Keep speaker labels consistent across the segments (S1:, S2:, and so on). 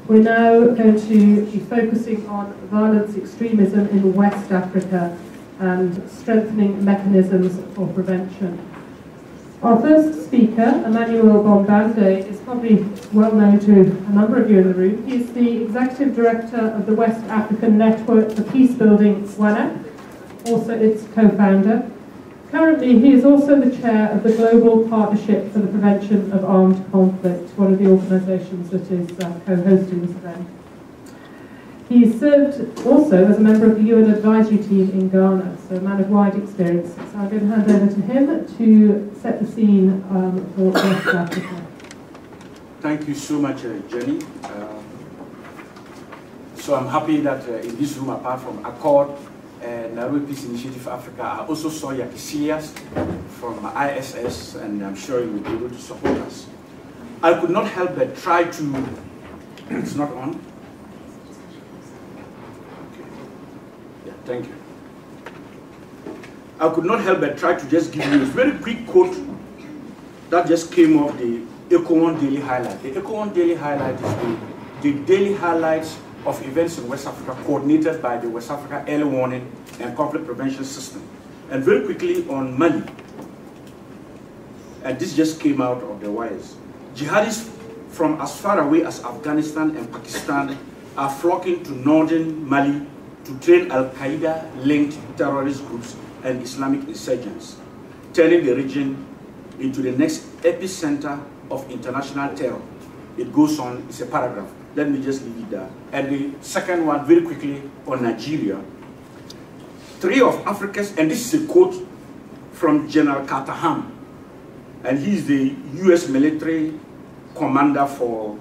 S1: We're now going to be focusing on violence extremism in West Africa and strengthening mechanisms for prevention. Our first speaker, Emmanuel Bombande, is probably well known to a number of you in the room. He's the Executive Director of the West African Network for Peacebuilding, WANEP, also its co-founder. Currently, he is also the chair of the Global Partnership for the Prevention of Armed Conflict, one of the organisations that is co-hosting this event. He served also as a member of the UN advisory team in Ghana, so a man of wide experience. So I'm going to hand over to him to set the scene for West Africa.
S2: Thank you so much, Jenny. So I'm happy that in this room, apart from Accord and Nairobi Peace Initiative Africa, I also saw Yakisilias from ISS, and I'm sure you will be able to support us. I could not help but try to, it's not on? Thank you. I could not help but try to just give you a very quick quote that just came off the ECO1 Daily Highlight. The ECO1 Daily Highlight is the daily highlights of events in West Africa coordinated by the West Africa Early Warning and Conflict Prevention System. And very quickly on Mali, and this just came out of the wires. Jihadists from as far away as Afghanistan and Pakistan are flocking to northern Mali to train Al-Qaeda-linked terrorist groups and Islamic insurgents, turning the region into the next epicenter of international terror. It goes on, it's a paragraph. Let me just leave it there. And the second one, very quickly, on Nigeria. 3 of Africa's, and this is a quote from General Carter, and he's the US military commander for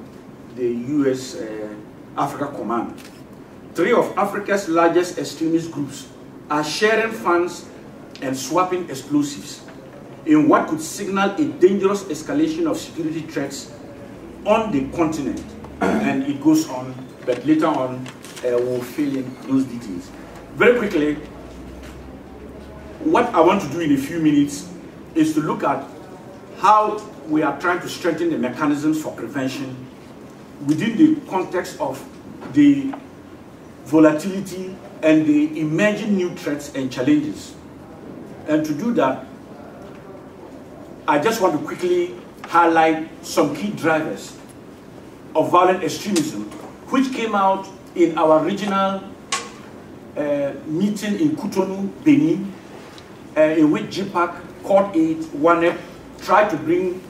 S2: the US Africa Command. 3 of Africa's largest extremist groups are sharing funds and swapping explosives in what could signal a dangerous escalation of security threats on the continent. And it goes on, but later on we'll fill in those details. Very quickly, what I want to do in a few minutes is to look at how we are trying to strengthen the mechanisms for prevention within the context of the volatility and the emerging new threats and challenges. And to do that, I just want to quickly highlight some key drivers of violent extremism, which came out in our regional meeting in Cotonou, Benin, in which GPPAC, Cordaid, WANEP tried to bring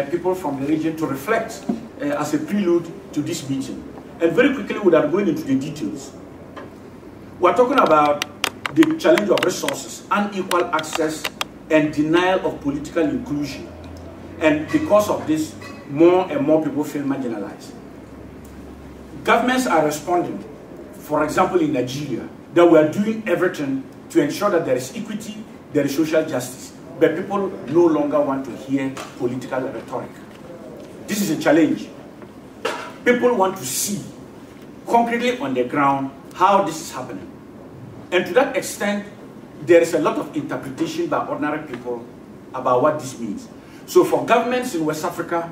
S2: people from the region to reflect as a prelude to this meeting. And very quickly, without going into the details, we're talking about the challenge of resources, unequal access, and denial of political inclusion. And because of this, more and more people feel marginalized. Governments are responding, for example in Nigeria, that we are doing everything to ensure that there is equity, there is social justice, but people no longer want to hear political rhetoric. This is a challenge. People want to see concretely on the ground how this is happening. And to that extent, there is a lot of interpretation by ordinary people about what this means. So for governments in West Africa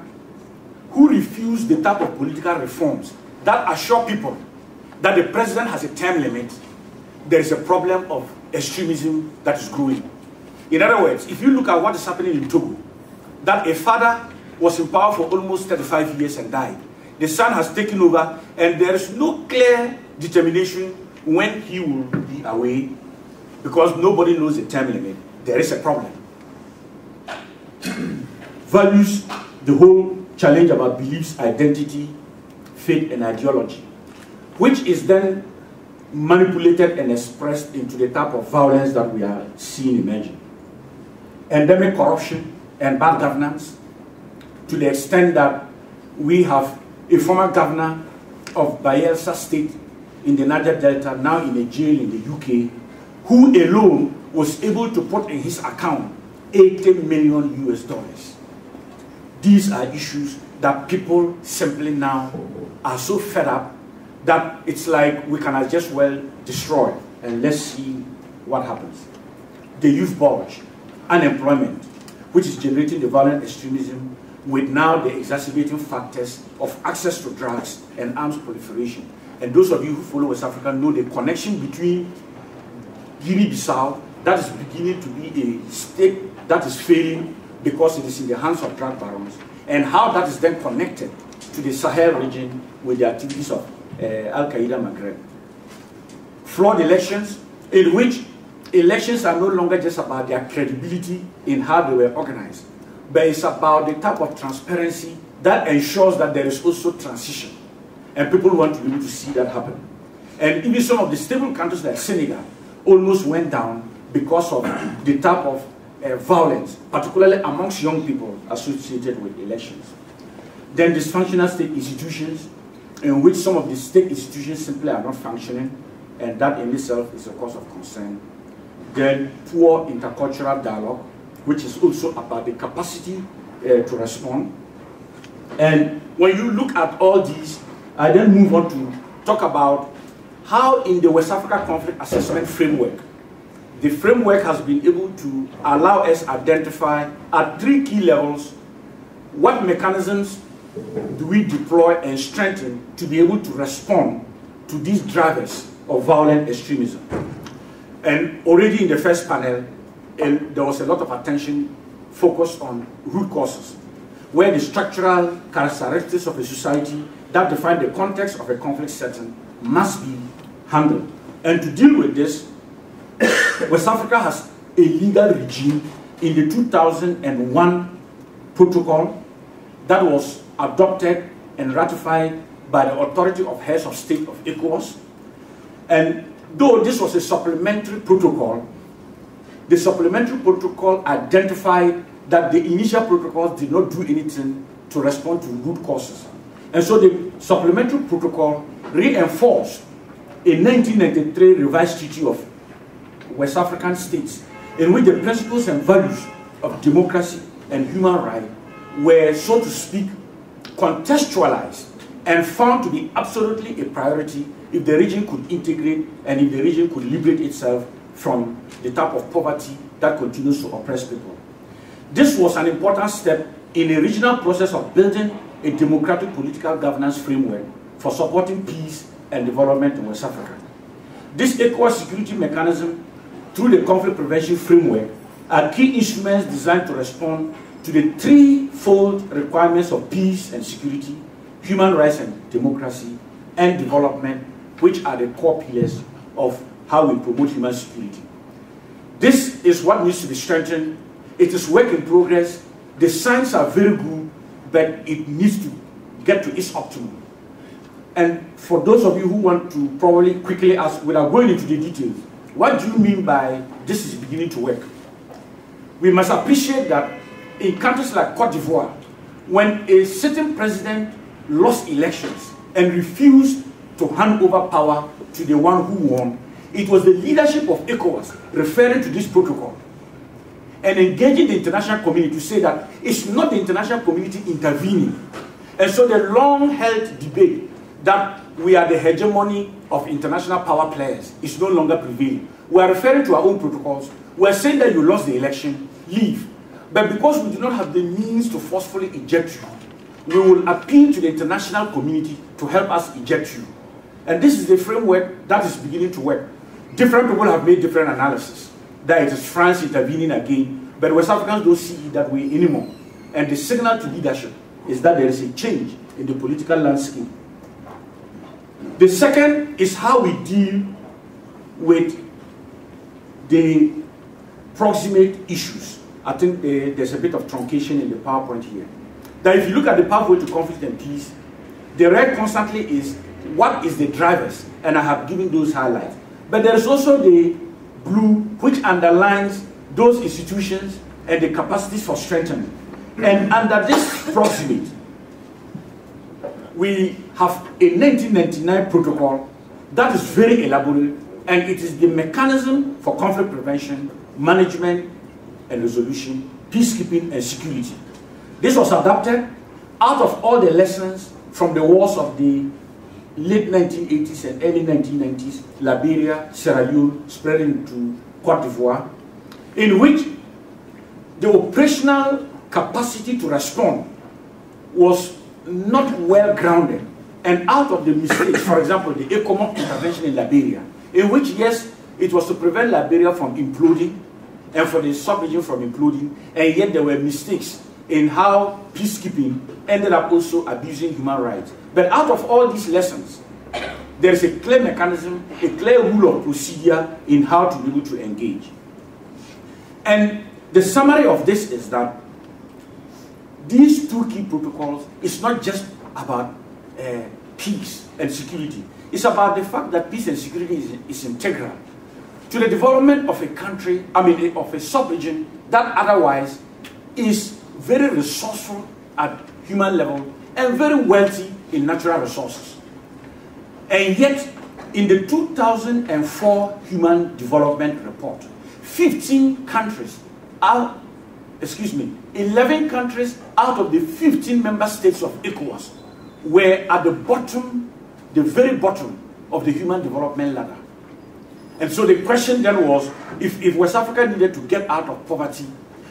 S2: who refuse the type of political reforms that assure people that the president has a term limit, there is a problem of extremism that is growing. In other words, if you look at what is happening in Togo, that a father was in power for almost 35 years and died. The son has taken over, and there is no clear determination when he will be away, because nobody knows the term limit. There is a problem. Values, the whole challenge about beliefs, identity, faith, and ideology, which is then manipulated and expressed into the type of violence that we are seeing emerging. Endemic corruption and bad governance, to the extent that we have a former governor of Bayelsa State in the Niger Delta, now in a jail in the UK, who alone was able to put in his account $80 million US. These are issues that people simply now are so fed up that it's like we can just well destroy, and let's see what happens. The youth bulge, unemployment, which is generating the violent extremism, with now the exacerbating factors of access to drugs and arms proliferation. And those of you who follow West Africa know the connection between Guinea-Bissau, that is beginning to be a state that is failing because it is in the hands of drug barons, and how that is then connected to the Sahel region with the activities of Al-Qaeda Maghreb. Flawed elections, in which elections are no longer just about their credibility in how they were organized, but it's about the type of transparency that ensures that there is also transition. And people want to be able to see that happen. And even some of the stable countries like Senegal almost went down because of the type of violence, particularly amongst young people associated with elections. Then dysfunctional state institutions, in which some of the state institutions simply are not functioning, and that in itself is a cause of concern. Then poor intercultural dialogue, which is also about the capacity to respond. And when you look at all these, I then move on to talk about how in the West Africa Conflict Assessment Framework, the framework has been able to allow us identify at 3 key levels what mechanisms do we deploy and strengthen to be able to respond to these drivers of violent extremism. And already in the first panel, there was a lot of attention focused on root causes, where the structural characteristics of a society that define the context of a conflict setting must be handled. And to deal with this, West Africa has a legal regime in the 2001 protocol that was adopted and ratified by the Authority of Heads of State of ECOWAS. And though this was a supplementary protocol, the supplementary protocol identified that the initial protocols did not do anything to respond to root causes. And so the supplementary protocol reinforced a 1993 revised treaty of West African states, in which the principles and values of democracy and human rights were, so to speak, contextualized and found to be absolutely a priority if the region could integrate and if the region could liberate itself from the type of poverty that continues to oppress people. This was an important step in a regional process of building a democratic political governance framework for supporting peace and development in West Africa. This ECOWAS security mechanism, through the conflict prevention framework, are key instruments designed to respond to the threefold requirements of peace and security, human rights and democracy, and development, which are the core pillars of how we promote human security. This is what needs to be strengthened. It is work in progress. The signs are very good, but it needs to get to its optimum. And for those of you who want to probably quickly ask, without going into the details, what do you mean by this is beginning to work? We must appreciate that in countries like Cote d'Ivoire, when a certain president lost elections and refused to hand over power to the one who won, it was the leadership of ECOWAS referring to this protocol and engaging the international community to say that it's not the international community intervening. And so the long-held debate that we are the hegemony of international power players is no longer prevailing. We are referring to our own protocols. We are saying that you lost the election, leave. But because we do not have the means to forcefully eject you, we will appeal to the international community to help us eject you. And this is the framework that is beginning to work. Different people have made different analysis, that it is France intervening again, but West Africans don't see it that way anymore. And the signal to leadership is that there is a change in the political landscape. The second is how we deal with the proximate issues. I think there's a bit of truncation in the PowerPoint here. That if you look at the pathway to conflict and peace, the red constantly is what is the drivers, and I have given those highlights. But there's also the blue, which underlines those institutions and the capacities for strengthening. And under this proximate, we have a 1999 protocol that is very elaborate, and it is the mechanism for conflict prevention, management and resolution, peacekeeping and security. This was adapted out of all the lessons from the wars of the late 1980s and early 1990s, Liberia, Sierra Leone, spreading to Cote d'Ivoire, in which the operational capacity to respond was not well grounded. And out of the mistakes, for example, the ECOMOG intervention in Liberia, in which, yes, it was to prevent Liberia from imploding and for the sub-region from imploding, and yet there were mistakes in how peacekeeping ended up also abusing human rights. But out of all these lessons, there is a clear mechanism, a clear rule of procedure in how to be able to engage. And the summary of this is that these two key protocols is not just about peace and security. It's about the fact that peace and security is integral to the development of a country, of a sub-region that otherwise is very resourceful at human level and very wealthy in natural resources. And yet, in the 2004 Human Development Report, 11 countries out of the 15 member states of ECOWAS were at the bottom, the very bottom of the human development ladder. And so the question then was, if West Africa needed to get out of poverty,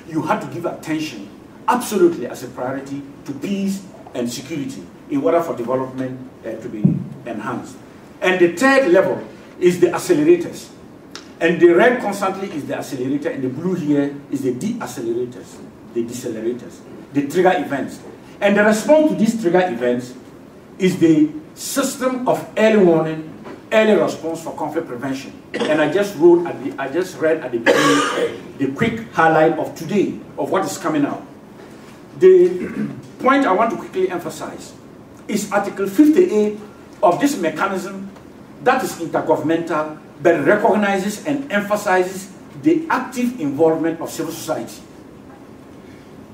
S2: you had to give attention, absolutely as a priority, to peace and security in order for development to be enhanced. And the third level is the accelerators. And the red constantly is the accelerator, and the blue here is the decelerators, the trigger events. And the response to these trigger events is the system of early warning, early response for conflict prevention. And I just read at the beginning the quick highlight of today of what is coming out. The point I want to quickly emphasize is Article 58 of this mechanism that is intergovernmental, but recognizes and emphasizes the active involvement of civil society.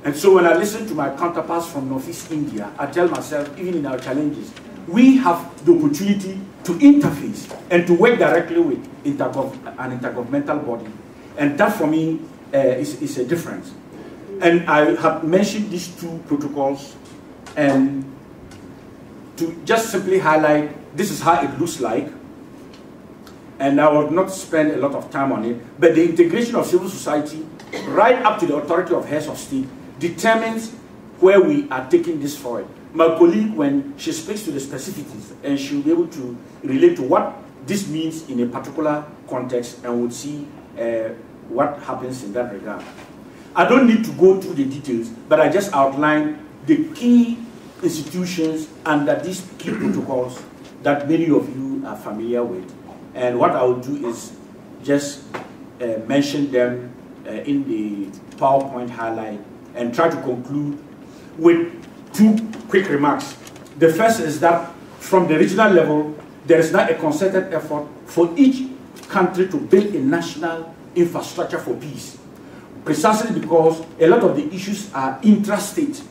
S2: And so when I listen to my counterparts from Northeast India, I tell myself, even in our challenges, we have the opportunity to interface and to work directly with an intergovernmental body. And that for me is a difference. And I have mentioned these two protocols, and to just simply highlight, this is how it looks like. And I will not spend a lot of time on it, but the integration of civil society right up to the authority of heads of state determines where we are taking this forward. My colleague, when she speaks to the specificities, and she'll be able to relate to what this means in a particular context, and we'll see what happens in that regard. I don't need to go through the details, but I just outlined the key institutions under these key protocols that many of you are familiar with. And what I will do is just mention them in the PowerPoint highlight and try to conclude with two quick remarks. The first is that from the regional level, there is now a concerted effort for each country to build a national infrastructure for peace, precisely because a lot of the issues are intrastate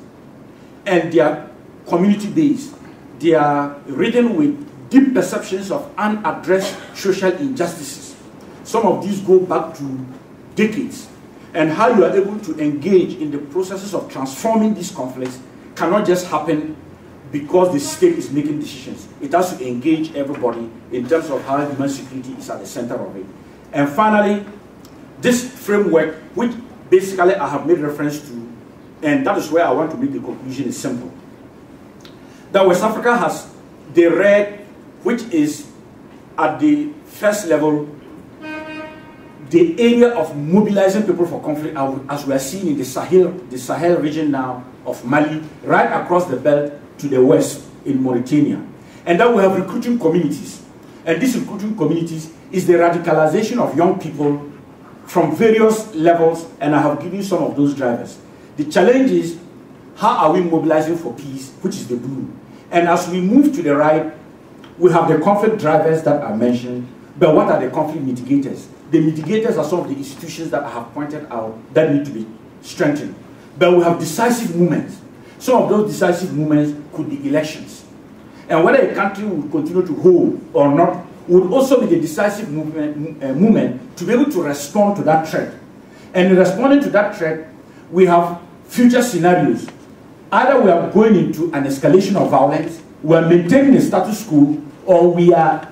S2: and they are community-based. They are ridden with deep perceptions of unaddressed social injustices. Some of these go back to decades. And how you are able to engage in the processes of transforming these conflicts cannot just happen because the state is making decisions. It has to engage everybody in terms of how human security is at the center of it. And finally, this framework, which basically I have made reference to, and that is where I want to make the conclusion, is simple. That West Africa has the red, which is at the first level, the area of mobilizing people for conflict, as we are seeing in the Sahel region now of Mali, right across the belt to the west in Mauritania. And then we have recruiting communities. And these recruiting communities is the radicalization of young people from various levels, and I have given you some of those drivers. The challenge is, how are we mobilizing for peace, which is the blue? And as we move to the right, we have the conflict drivers that I mentioned, but what are the conflict mitigators? The mitigators are some of the institutions that I have pointed out that need to be strengthened. But we have decisive movements. Some of those decisive movements could be elections. And whether a country will continue to hold or not would also be the decisive movement to be able to respond to that threat. And in responding to that threat, we have future scenarios. Either we are going into an escalation of violence, we are maintaining the status quo, or we are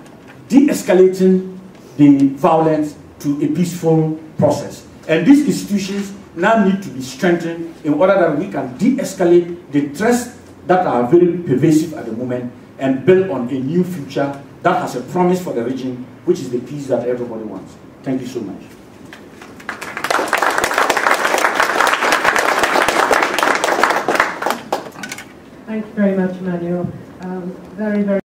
S2: de-escalating the violence to a peaceful process. And these institutions now need to be strengthened in order that we can de-escalate the that are very pervasive at the moment and build on a new future that has a promise for the region, which is the peace that everybody wants. Thank you so much.
S1: Thank you very much, Emmanuel. Very, very